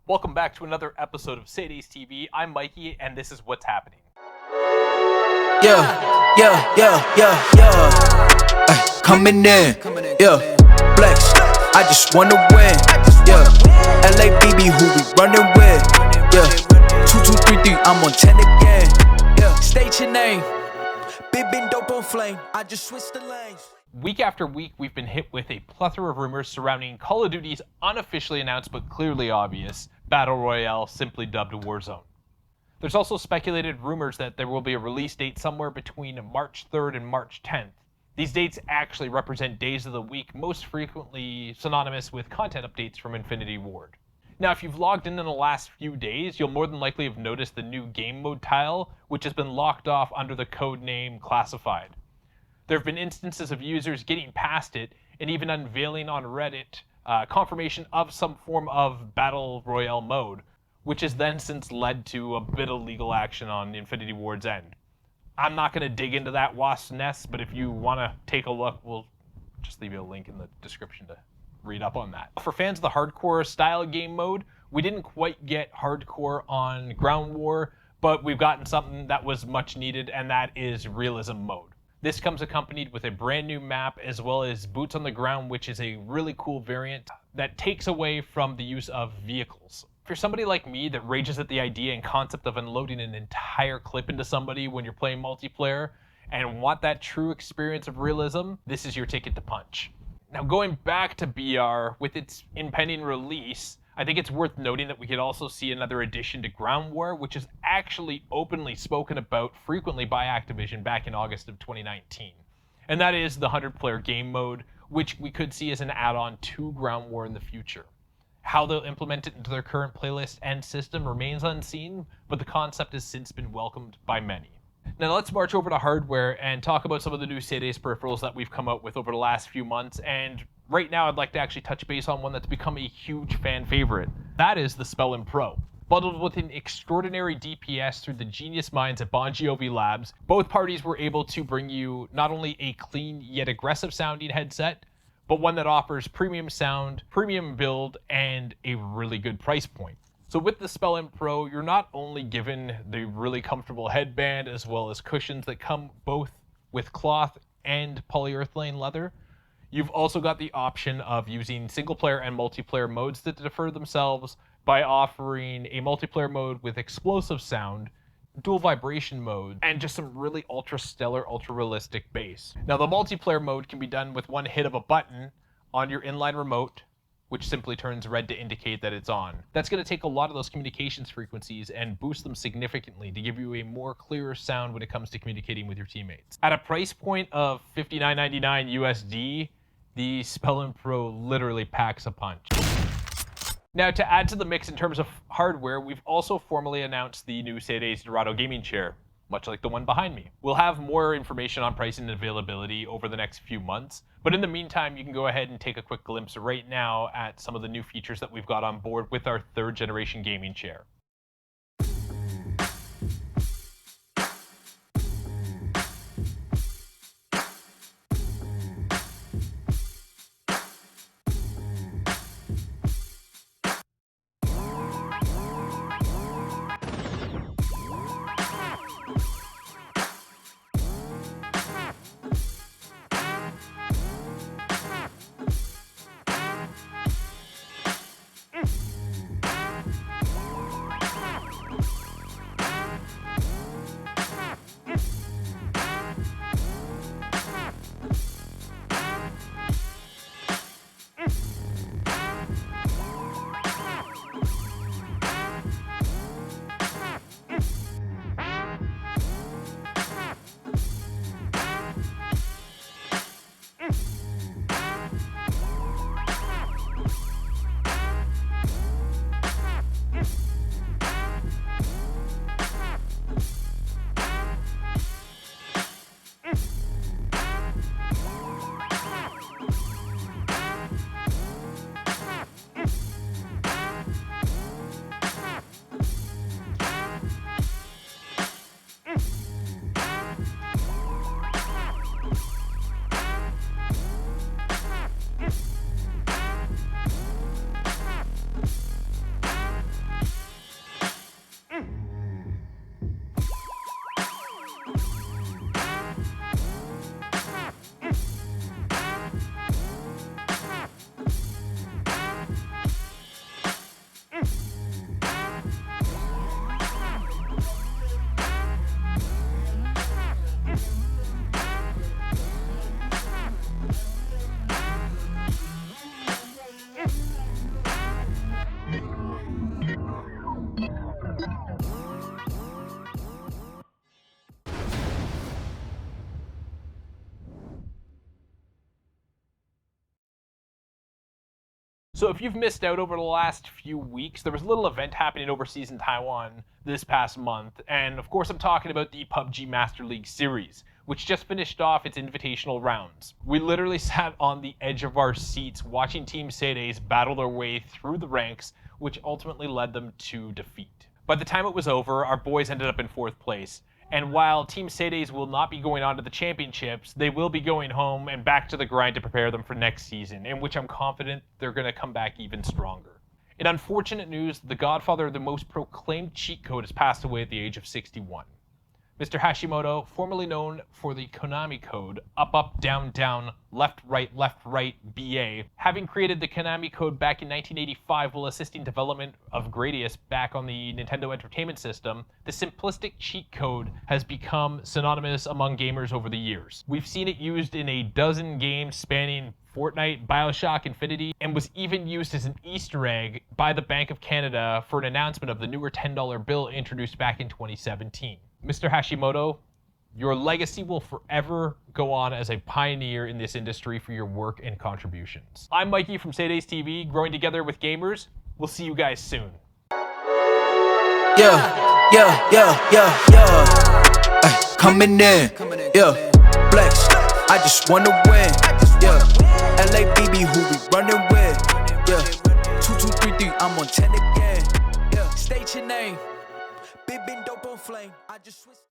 Welcome back to another episode of SADES TV. I'm Mikey, and this is what's happening. Coming in, flex, I just wanna win, LABB, who we running with, 2233, I'm on 10 again, state your name, big dope on flame, I just switched the lanes. Week after week, we've been hit with a plethora of rumors surrounding Call of Duty's unofficially announced but clearly obvious Battle Royale, simply dubbed Warzone. There's also speculated rumors that there will be a release date somewhere between March 3rd and March 10th. These dates actually represent days of the week most frequently synonymous with content updates from Infinity Ward. Now, if you've logged in the last few days, you'll more than likely have noticed the new game mode tile, which has been locked off under the code name Classified. There have been instances of users getting past it and even unveiling on Reddit confirmation of some form of Battle Royale mode, which has then since led to a bit of legal action on Infinity Ward's end. I'm not going to dig into that wasp's nest, but if you want to take a look, we'll just leave you a link in the description to read up on that. For fans of the hardcore style game mode, we didn't quite get hardcore on Ground War, but we've gotten something that was much needed, and that is realism mode. This comes accompanied with a brand new map as well as boots on the ground, which is a really cool variant that takes away from the use of vehicles. If you're somebody like me that rages at the idea and concept of unloading an entire clip into somebody when you're playing multiplayer and want that true experience of realism, this is your ticket to punch. Now, going back to BR, with its impending release, I think it's worth noting that we could also see another addition to Ground War, which is actually openly spoken about frequently by Activision back in August of 2019. And that is the 100-player game mode, which we could see as an add-on to Ground War in the future. How they'll implement it into their current playlist and system remains unseen, but the concept has since been welcomed by many. Now let's march over to hardware and talk about some of the new SADES peripherals that we've come out with over the last few months, and right now I'd like to actually touch base on one that's become a huge fan favorite. That is the Spellond Pro. Bundled with an extraordinary DPS through the genius minds at Bon Jovi Labs, both parties were able to bring you not only a clean yet aggressive sounding headset, but one that offers premium sound, premium build, and a really good price point. So with the Spellond Pro, you're not only given the really comfortable headband as well as cushions that come both with cloth and polyurethane leather, you've also got the option of using single player and multiplayer modes that differ themselves by offering a multiplayer mode with explosive sound, dual vibration mode, and just some really ultra stellar, ultra realistic bass. Now the multiplayer mode can be done with one hit of a button on your inline remote, which simply turns red to indicate that it's on. That's going to take a lot of those communications frequencies and boost them significantly to give you a more clearer sound when it comes to communicating with your teammates. At a price point of $59.99 USD, the Spellond Pro literally packs a punch. Now, to add to the mix in terms of hardware, we've also formally announced the new SADES Dorado Gaming Chair, much like the one behind me. We'll have more information on pricing and availability over the next few months, but in the meantime, you can go ahead and take a quick glimpse right now at some of the new features that we've got on board with our 3rd generation gaming chair. So if you've missed out over the last few weeks, there was a little event happening overseas in Taiwan this past month, and of course I'm talking about the PUBG Master League Series, which just finished off its invitational rounds. We literally sat on the edge of our seats watching Team SADES battle their way through the ranks, which ultimately led them to defeat. By the time it was over, our boys ended up in 4th place, and while Team SADES will not be going on to the championships, they will be going home and back to the grind to prepare them for next season, in which I'm confident they're going to come back even stronger. In unfortunate news, the godfather of the most proclaimed cheat code has passed away at the age of 61. Mr. Hashimoto, formerly known for the Konami code up, up, down, down, left, right, BA, having created the Konami code back in 1985 while assisting development of Gradius back on the Nintendo Entertainment System, the simplistic cheat code has become synonymous among gamers over the years. We've seen it used in a dozen games spanning Fortnite, BioShock Infinity, and was even used as an Easter egg by the Bank of Canada for an announcement of the newer $10 bill introduced back in 2017. Mr. Hashimoto, your legacy will forever go on as a pioneer in this industry for your work and contributions. I'm Mikey from SADES TV, growing together with gamers. We'll see you guys soon. Coming in, yeah, flex. I just wanna win, yeah. LABB, who we running with, yeah. 2233, I'm on 10 again, yeah. State your name, big dope on flame. I just switched.